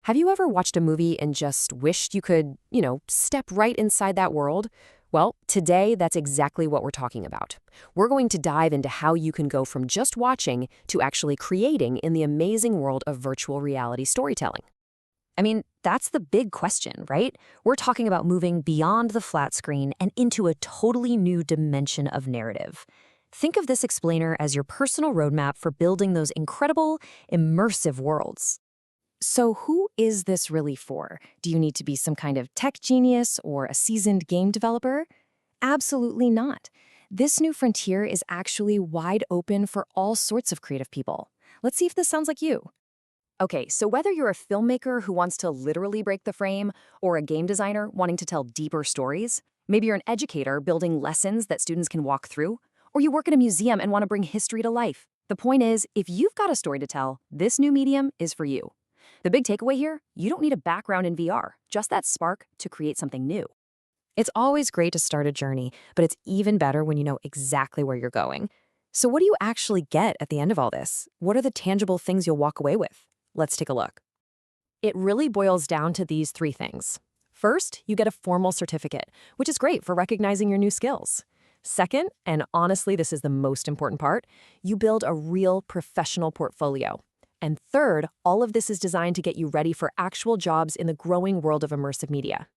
Have you ever watched a movie and just wished you could, step right inside that world? Well, today that's exactly what we're talking about. We're going to dive into how you can go from just watching to actually creating in the amazing world of virtual reality storytelling. I mean, that's the big question, right? We're talking about moving beyond the flat screen and into a totally new dimension of narrative. Think of this explainer as your personal roadmap for building those incredible, immersive worlds. So, who is this really for? Do you need to be some kind of tech genius or a seasoned game developer? Absolutely not. This new frontier is actually wide open for all sorts of creative people. Let's see if this sounds like you. Okay, so whether you're a filmmaker who wants to literally break the frame, or a game designer wanting to tell deeper stories, maybe you're an educator building lessons that students can walk through, or you work in a museum and want to bring history to life. The point is, if you've got a story to tell, this new medium is for you. The big takeaway here, you don't need a background in VR, just that spark to create something new. It's always great to start a journey, but it's even better when you know exactly where you're going. So what do you actually get at the end of all this? What are the tangible things you'll walk away with? Let's take a look. It really boils down to these three things. First, you get a formal certificate, which is great for recognizing your new skills. Second, and honestly this is the most important part, you build a real professional portfolio. And third, all of this is designed to get you ready for actual jobs in the growing world of immersive media.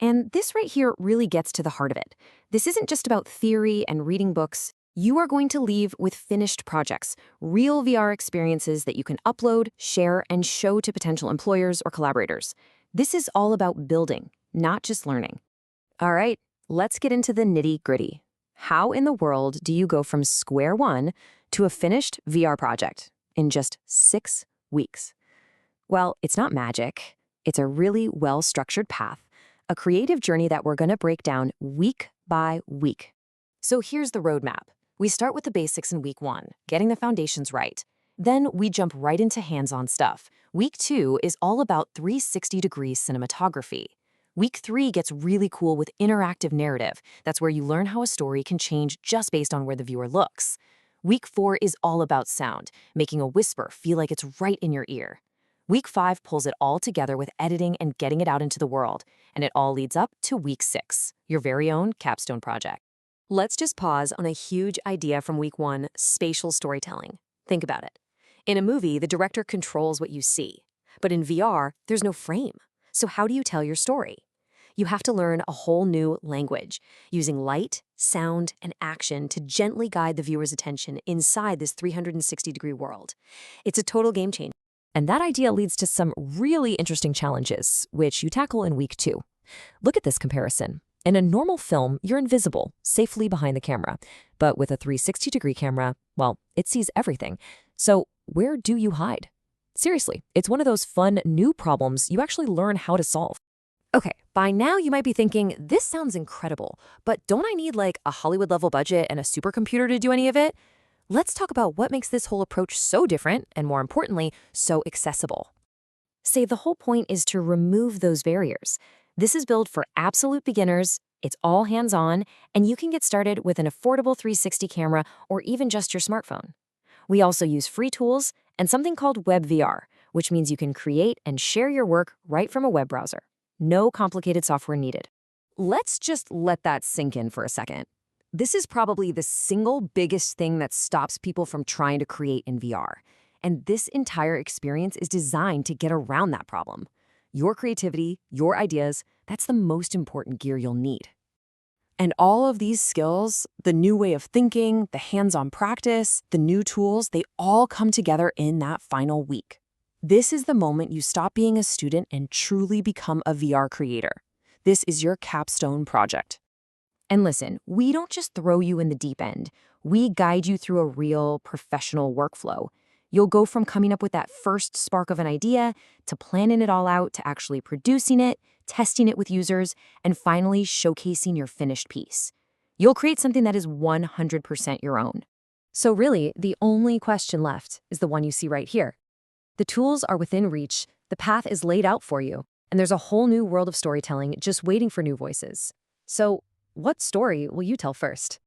And this right here really gets to the heart of it. This isn't just about theory and reading books. You are going to leave with finished projects, real VR experiences that you can upload, share, and show to potential employers or collaborators. This is all about building, not just learning. All right, let's get into the nitty-gritty. How in the world do you go from square one to a finished VR project in just 6 weeks? Well, it's not magic. It's a really well-structured path, a creative journey that we're going to break down week by week. So here's the roadmap. We start with the basics in week 1, getting the foundations right. Then we jump right into hands-on stuff. Week 2 is all about 360-degree cinematography. Week 3 gets really cool with interactive narrative. That's where you learn how a story can change just based on where the viewer looks. Week 4 is all about sound, making a whisper feel like it's right in your ear. Week 5 pulls it all together with editing and getting it out into the world. And it all leads up to week 6, your very own capstone project. Let's just pause on a huge idea from week 1, spatial storytelling. Think about it. In a movie, the director controls what you see. But in VR, there's no frame. So how do you tell your story? You have to learn a whole new language, using light, sound, and action to gently guide the viewer's attention inside this 360-degree world. It's a total game changer. And that idea leads to some really interesting challenges, which you tackle in week 2. Look at this comparison. In a normal film, you're invisible, safely behind the camera. But with a 360-degree camera, well, it sees everything. So where do you hide? Seriously, it's one of those fun new problems you actually learn how to solve. Okay, by now you might be thinking, this sounds incredible, but don't I need like a Hollywood-level budget and a supercomputer to do any of it? Let's talk about what makes this whole approach so different and, more importantly, so accessible. Say the whole point is to remove those barriers. This is built for absolute beginners, it's all hands-on, and you can get started with an affordable 360 camera or even just your smartphone. We also use free tools and something called WebVR, which means you can create and share your work right from a web browser. No complicated software needed. Let's just let that sink in for a second. This is probably the single biggest thing that stops people from trying to create in VR. And this entire experience is designed to get around that problem. Your creativity, your ideas, that's the most important gear you'll need. And all of these skills, the new way of thinking, the hands-on practice, the new tools, they all come together in that final week. This is the moment you stop being a student and truly become a VR creator. This is your capstone project. And listen, we don't just throw you in the deep end. We guide you through a real professional workflow. You'll go from coming up with that first spark of an idea to planning it all out to actually producing it, testing it with users, and finally showcasing your finished piece. You'll create something that is 100% your own. So really, the only question left is the one you see right here. The tools are within reach, the path is laid out for you, and there's a whole new world of storytelling just waiting for new voices. So, what story will you tell first?